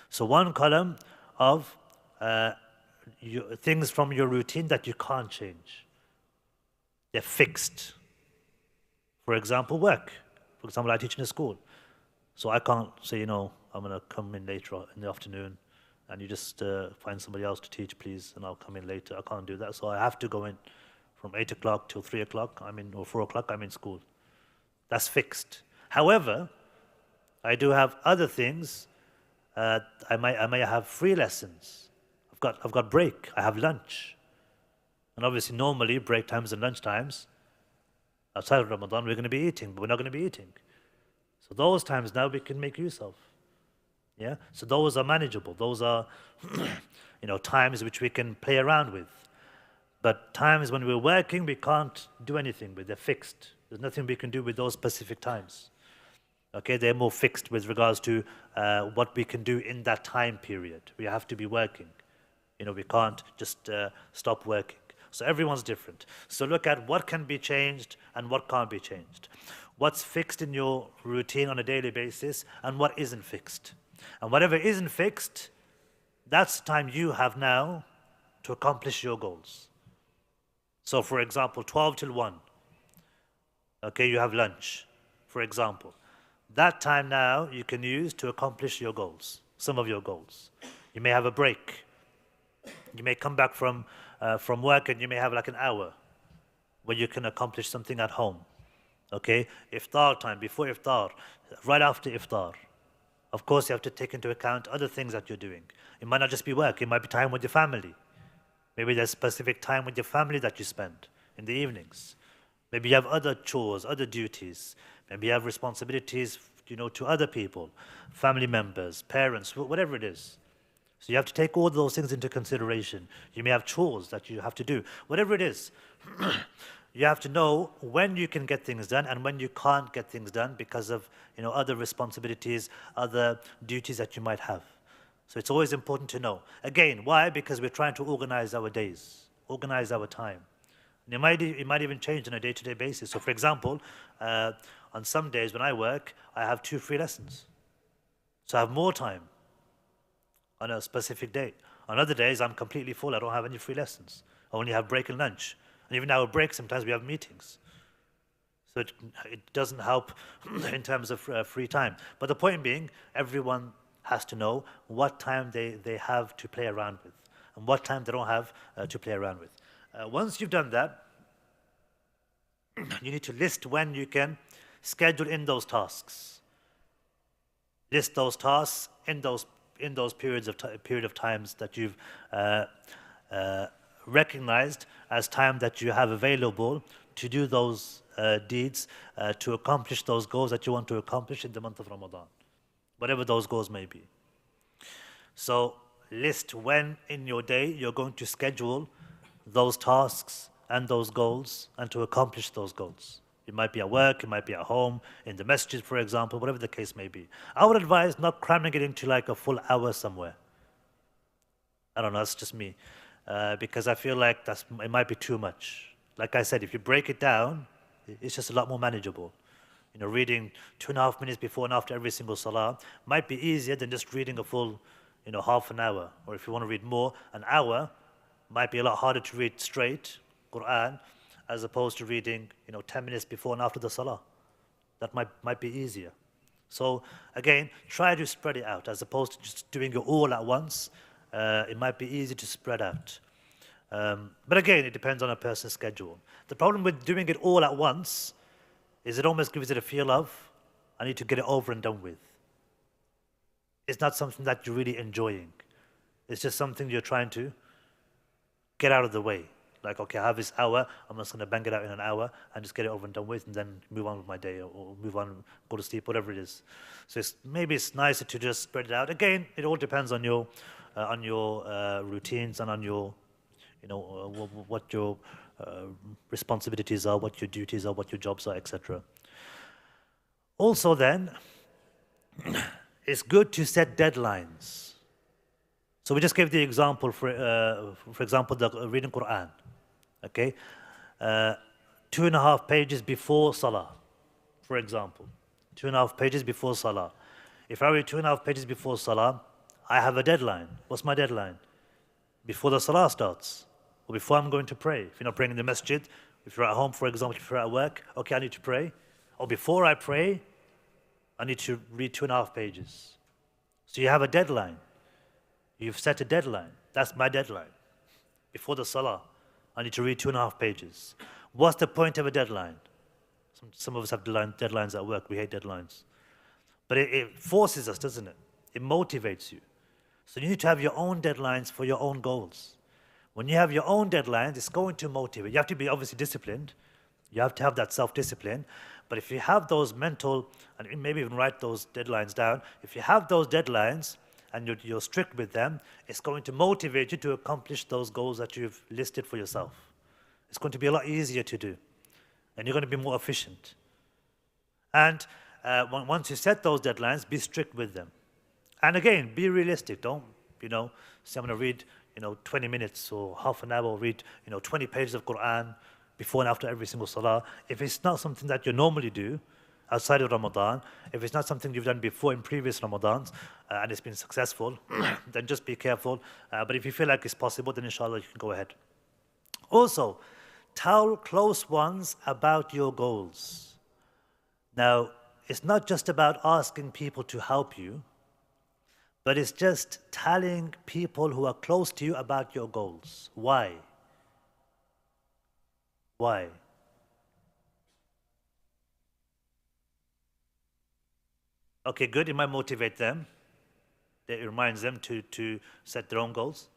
So 1 column of things from your routine that you can't change. They're fixed. For example, work. For example, I teach in a school. So I can't say, I'm going to come in later in the afternoon and you just find somebody else to teach, please, and I'll come in later. I can't do that. So I have to go in from 8 o'clock till 3 o'clock, or 4 o'clock, I'm in school. That's fixed. However, I do have other things. I may have free lessons. I've got break. I have lunch. And obviously, normally, break times and lunch times, outside of Ramadan, we're going to be eating, but we're not going to be eating. So those times now we can make use of. Yeah? So those are manageable. Those are, times which we can play around with. But times when we're working, we can't do anything with. They're fixed. There's nothing we can do with those specific times. Okay, they're more fixed with regards to what we can do in that time period. We have to be working. We can't just stop working. So everyone's different. So look at what can be changed and what can't be changed. What's fixed in your routine on a daily basis and what isn't fixed. And whatever isn't fixed, that's time you have now to accomplish your goals. So for example, 12 till 1. Okay, you have lunch, for example. That time now you can use to accomplish your goals, some of your goals. You may have a break. You may come back from work and you may have like an hour where you can accomplish something at home. Okay, iftar time, before iftar, right after iftar. Of course, you have to take into account other things that you're doing. It might not just be work, it might be time with your family. Maybe there's specific time with your family that you spend in the evenings. Maybe you have other chores, other duties. Maybe you have responsibilities, to other people, family members, parents, whatever it is. So you have to take all those things into consideration. You may have chores that you have to do. Whatever it is, you have to know when you can get things done and when you can't get things done because of other responsibilities, other duties that you might have. So it's always important to know. Again, why? Because we're trying to organize our days, organize our time. And it might even change on a day-to-day basis. So for example, on some days when I work, I have 2 free lessons. So I have more time on a specific day. On other days, I'm completely full. I don't have any free lessons. I only have break and lunch. And even our break, sometimes we have meetings. So it doesn't help in terms of free time. But the point being, everyone has to know what time they have to play around with and what time they don't have to play around with. Once you've done that, you need to list when you can schedule in those tasks. List those tasks in those period of times that you've recognized as time that you have available to do those deeds, to accomplish those goals that you want to accomplish in the month of Ramadan, whatever those goals may be. So list when in your day you're going to schedule those tasks and those goals and to accomplish those goals. It might be at work, it might be at home, in the masjid, for example, whatever the case may be. I would advise not cramming it into like a full hour somewhere. I don't know, that's just me. Because I feel like it might be too much. Like I said, if you break it down, it's just a lot more manageable. You know, reading 2.5 minutes before and after every single salah might be easier than just reading a full, half an hour. Or if you want to read more, an hour might be a lot harder to read straight, Quran, as opposed to reading, 10 minutes before and after the salah. That might be easier. So again, try to spread it out as opposed to just doing it all at once. It might be easy to spread out. But again, it depends on a person's schedule. The problem with doing it all at once is it almost gives it a feel of, I need to get it over and done with. It's not something that you're really enjoying. It's just something you're trying to get out of the way. Like, okay, I have this hour, I'm just going to bang it out in an hour and just get it over and done with and then move on with my day or move on, go to sleep, whatever it is. So maybe it's nicer to just spread it out. Again, it all depends on your routines and on your, what your responsibilities are, what your duties are, what your jobs are, etc. Also then, it's good to set deadlines. So we just gave the example, for example, the reading Quran. Okay, 2.5 pages before Salah, for example. 2.5 pages before Salah. If I read 2.5 pages before Salah, I have a deadline. What's my deadline? Before the Salah starts, or before I'm going to pray. If you're not praying in the masjid, if you're at home, for example, if you're at work, okay, I need to pray. Or before I pray, I need to read 2.5 pages. So you have a deadline. You've set a deadline. That's my deadline. Before the Salah, I need to read 2.5 pages. What's the point of a deadline? Some of us have deadlines at work. We hate deadlines. But it forces us, doesn't it? It motivates you. So you need to have your own deadlines for your own goals. When you have your own deadlines, it's going to motivate. You have to be obviously disciplined. You have to have that self-discipline. But if you have those mental, and maybe even write those deadlines down, if you have those deadlines, and you're strict with them, it's going to motivate you to accomplish those goals that you've listed for yourself. It's going to be a lot easier to do, and you're going to be more efficient. And once you set those deadlines, be strict with them. And again, be realistic. Don't, say I'm going to read, 20 minutes or half an hour, or read, 20 pages of Quran before and after every single salah. If it's not something that you normally do, outside of Ramadan, if it's not something you've done before in previous Ramadans and it's been successful, then just be careful. But if you feel like it's possible, then inshallah you can go ahead. Also, tell close ones about your goals. Now, it's not just about asking people to help you, but it's just telling people who are close to you about your goals. Why? Why? Okay, good. It might motivate them. It reminds them to set their own goals.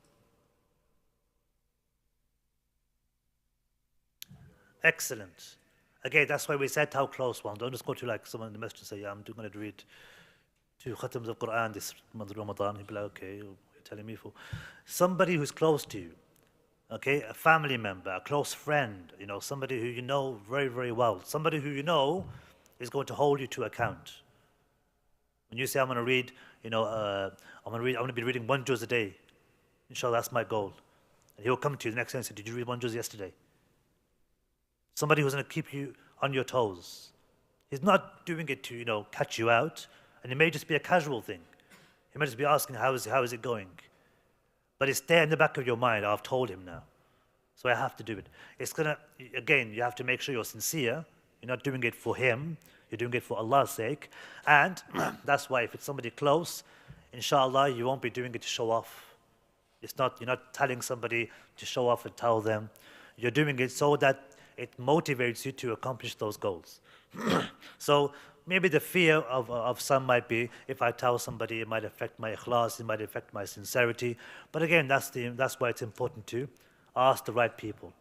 Excellent. Again, that's why we said how close one. Don't just go to like someone in the masjid and say, yeah, I'm going to read 2 khatams of Quran this month of Ramadan. He'll be like, okay, you're telling me for. Somebody who's close to you, okay, a family member, a close friend, somebody who you know very, very well, somebody who you know is going to hold you to account. When you say, I'm going to read, I'm going to be reading 1 juz a day. Inshallah, that's my goal. And he'll come to you the next day and say, did you read 1 juz yesterday? Somebody who's going to keep you on your toes. He's not doing it to, catch you out. And it may just be a casual thing. He might just be asking, how is it going? But it's there in the back of your mind. I've told him now, so I have to do it. It's gonna, again, you have to make sure you're sincere. You're not doing it for him. You're doing it for Allah's sake. And that's why if it's somebody close, inshallah, you won't be doing it to show off. You're not telling somebody to show off and tell them. You're doing it so that it motivates you to accomplish those goals. So maybe the fear of some might be, if I tell somebody, it might affect my ikhlas, it might affect my sincerity. But again, that's why it's important to ask the right people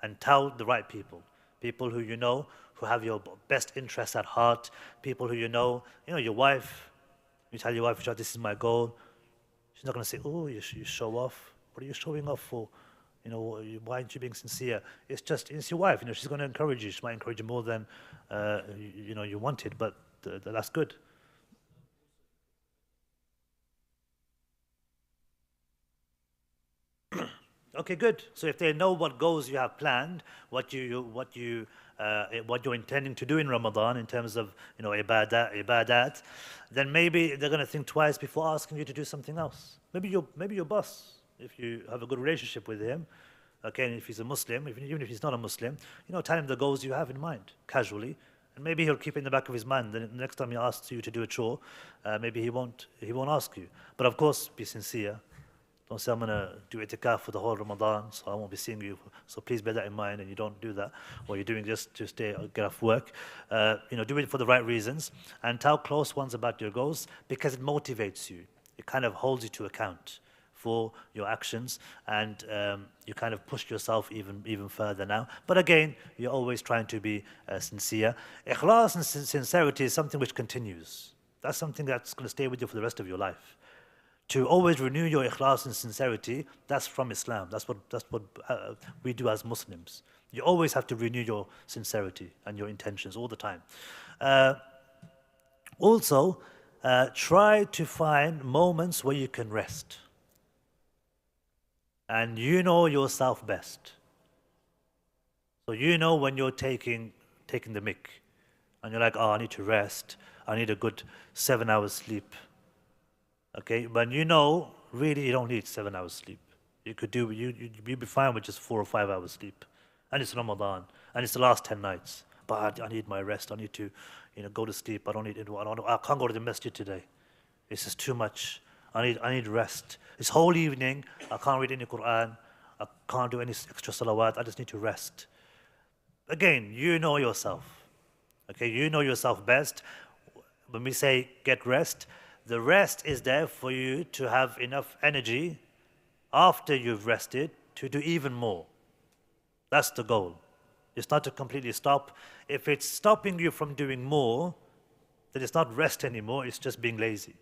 and tell the right people. People who you know, who have your best interests at heart. People who you know, your wife. You tell your wife, this is my goal. She's not going to say, oh, you show off. What are you showing off for? Why aren't you being sincere? It's your wife. She's going to encourage you. She might encourage you more than you wanted, but that's good. Okay, good. So if they know what goals you have planned, what you're intending to do in Ramadan in terms of ibadat, then maybe they're going to think twice before asking you to do something else. Maybe your boss, if you have a good relationship with him, okay, and if he's a Muslim, even if he's not a Muslim, tell him the goals you have in mind casually, and maybe he'll keep it in the back of his mind. Then the next time he asks you to do a chore, maybe he won't ask you. But of course, be sincere. Don't say, I'm going to do itikaf for the whole Ramadan, so I won't be seeing you. So please bear that in mind, and you don't do that. Or you're doing just to get off work. Do it for the right reasons. And tell close ones about your goals, because it motivates you. It kind of holds you to account for your actions, and you kind of push yourself even further now. But again, you're always trying to be sincere. Ikhlas and sincerity is something which continues. That's something that's going to stay with you for the rest of your life. To always renew your ikhlas and sincerity, that's from Islam. That's what we do as Muslims. You always have to renew your sincerity and your intentions all the time. Also, try to find moments where you can rest. And you know yourself best. So when you're taking the mick, and you're like, I need to rest. I need a good 7 hours sleep. Okay, but really you don't need 7 hours sleep. You'd be fine with just 4 or 5 hours sleep. And it's Ramadan, and it's the last 10 nights. But I need my rest. I need to, go to sleep. I can't go to the masjid today. It's just too much. I need rest. It's whole evening. I can't read any Quran. I can't do any extra salawat. I just need to rest. Again, you know yourself. Okay, you know yourself best. When we say get rest, the rest is there for you to have enough energy after you've rested to do even more. That's the goal. It's not to completely stop. If it's stopping you from doing more, then it's not rest anymore, it's just being lazy.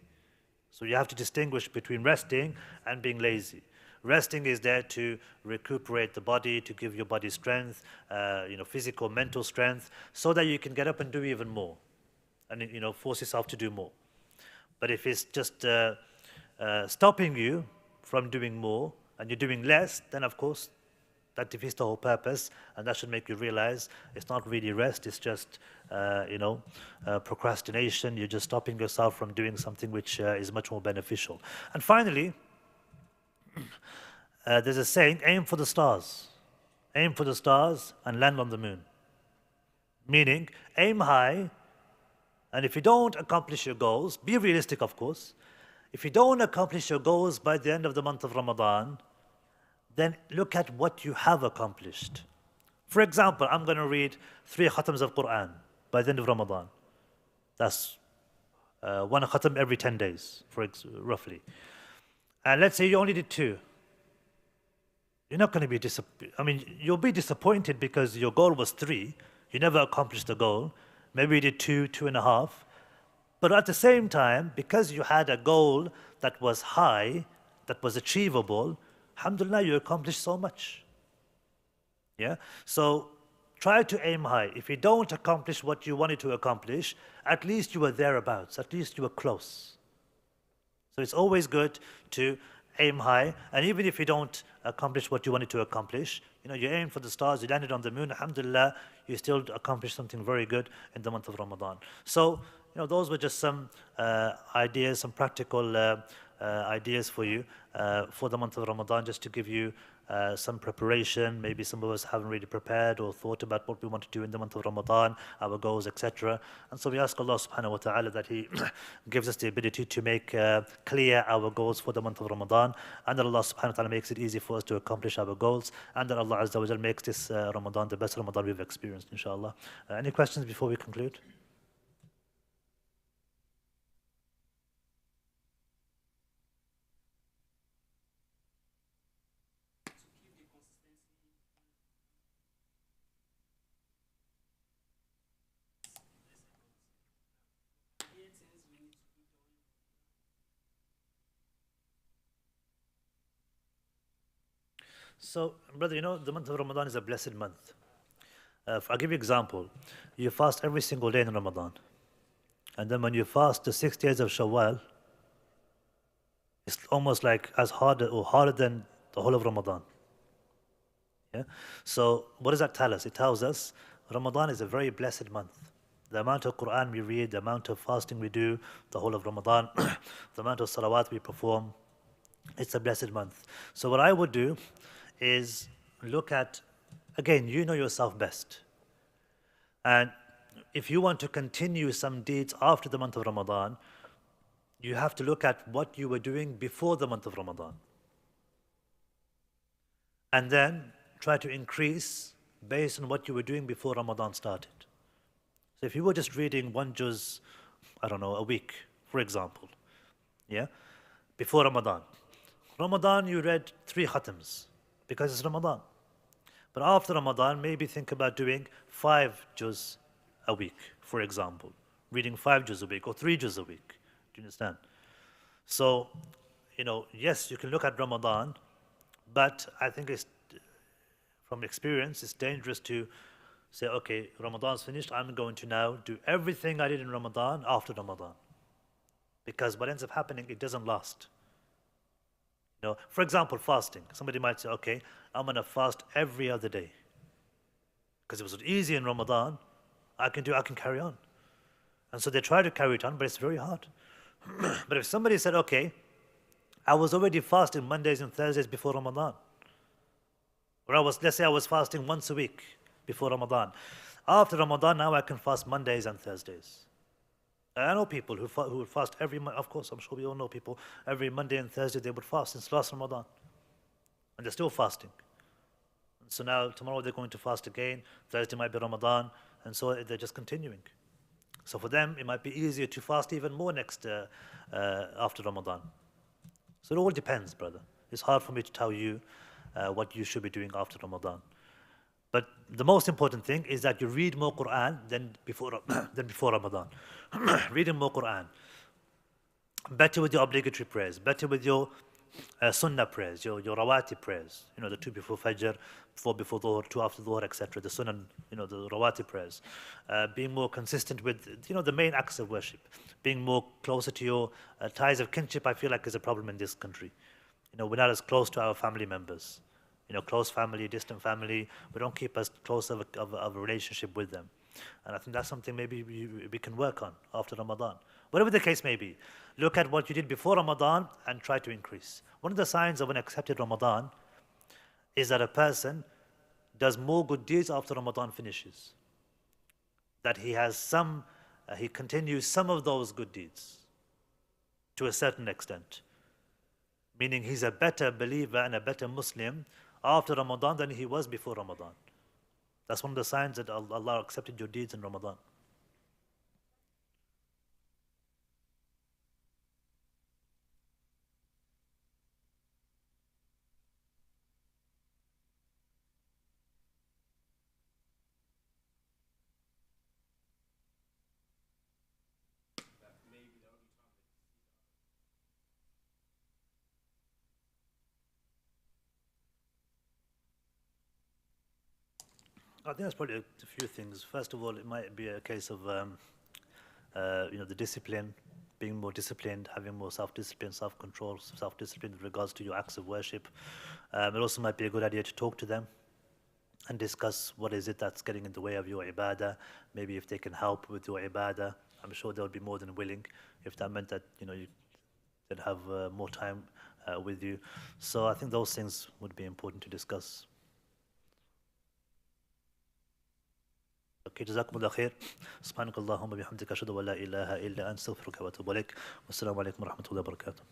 So you have to distinguish between resting and being lazy. Resting is there to recuperate the body, to give your body strength, physical, mental strength, so that you can get up and do even more, and force yourself to do more. But if it's just stopping you from doing more and you're doing less, then of course that defeats the whole purpose, and that should make you realize it's not really rest, it's just procrastination. You're just stopping yourself from doing something which is much more beneficial. And finally, there's a saying, aim for the stars. Aim for the stars and land on the moon. Meaning, aim high, and if you don't accomplish your goals, be realistic, of course. If you don't accomplish your goals by the end of the month of Ramadan, then look at what you have accomplished. For example, I'm going to read 3 khatams of Quran by the end of Ramadan. That's 1 khatam every 10 days, roughly. And let's say you only did 2. You're not going to be you'll be disappointed because your goal was 3. You never accomplished the goal. Maybe you did 2, 2.5. But at the same time, because you had a goal that was high, that was achievable, alhamdulillah, you accomplished so much. Yeah? So try to aim high. If you don't accomplish what you wanted to accomplish, at least you were thereabouts. At least you were close. So it's always good to aim high. And even if you don't accomplish what you wanted to accomplish, you aim for the stars, you landed on the moon, alhamdulillah, you still accomplished something very good in the month of Ramadan. So those were just some ideas, some practical ideas for you for the month of Ramadan, just to give you some preparation. Maybe some of us haven't really prepared or thought about what we want to do in the month of Ramadan, our goals, etc. And so we ask Allah subhanahu wa ta'ala that He gives us the ability to make clear our goals for the month of Ramadan, and that Allah subhanahu wa ta'ala makes it easy for us to accomplish our goals, and that Allah Azza wa Jal makes this Ramadan the best Ramadan we've experienced, inshallah. Any questions before we conclude? So, brother, the month of Ramadan is a blessed month. I'll give you an example. You fast every single day in Ramadan. And then when you fast the 6 days of Shawwal, it's almost like as hard or harder than the whole of Ramadan. Yeah? So, what does that tell us? It tells us Ramadan is a very blessed month. The amount of Quran we read, the amount of fasting we do, the whole of Ramadan, the amount of salawat we perform, it's a blessed month. So, what I would do is look at, again, you know yourself best. And if you want to continue some deeds after the month of Ramadan, you have to look at what you were doing before the month of Ramadan. And then try to increase based on what you were doing before Ramadan started. So if you were just reading one juz, I don't know, a week, for example, yeah, before Ramadan. Ramadan, you read 3 khatams, because it's Ramadan. But after Ramadan, maybe think about doing 5 juz a week, for example. Reading 5 juz a week or 3 juz a week. Do you understand? So, yes, you can look at Ramadan, but I think it's, from experience, it's dangerous to say, okay, Ramadan's finished, I'm going to now do everything I did in Ramadan after Ramadan. Because what ends up happening, it doesn't last. For example, fasting. Somebody might say, okay, I'm going to fast every other day. Because it was easy in Ramadan, I can carry on. And so they try to carry it on, but it's very hard. But if somebody said, okay, I was already fasting Mondays and Thursdays before Ramadan. Or let's say I was fasting once a week before Ramadan. After Ramadan, now I can fast Mondays and Thursdays. I know people who would fast every month. Of course, I'm sure we all know people. Every Monday and Thursday they would fast since last Ramadan. And they're still fasting. And so now, tomorrow they're going to fast again. Thursday might be Ramadan. And so they're just continuing. So for them, it might be easier to fast even more after Ramadan. So it all depends, brother. It's hard for me to tell you what you should be doing after Ramadan. But the most important thing is that you read more Quran than before Ramadan. Reading more Quran. Better with your obligatory prayers. Better with your sunnah prayers, your rawati prayers. The 2 before Fajr, 4 before Dhuhr, 2 after Dhuhr, etc. The sunnah, the rawati prayers. Being more consistent with, the main acts of worship. Being more closer to your ties of kinship, I feel like is a problem in this country. We're not as close to our family members. Close family, distant family, we don't keep as close of a relationship with them. And I think that's something maybe we can work on after Ramadan. Whatever the case may be, look at what you did before Ramadan and try to increase. One of the signs of an accepted Ramadan is that a person does more good deeds after Ramadan finishes. That he continues some of those good deeds to a certain extent. Meaning he's a better believer and a better Muslim after Ramadan than he was before Ramadan. That's one of the signs that Allah accepted your deeds in Ramadan. I think there's probably a few things. First of all, it might be a case of the discipline, being more disciplined, having more self-discipline, self-control, self-discipline with regards to your acts of worship. It also might be a good idea to talk to them. and discuss what is it that's getting in the way of your ibadah. Maybe if they can help with your ibadah, I'm sure they'll be more than willing. If that meant that you they'd have more time with you. So I think those things would be important to discuss. Okay, جزاكم الله خير. سبحانك اللهم وبحمدك أشهد أن لا إله إلا أنت أستغفرك وأتوب إليك. والسلام عليكم ورحمة الله وبركاته.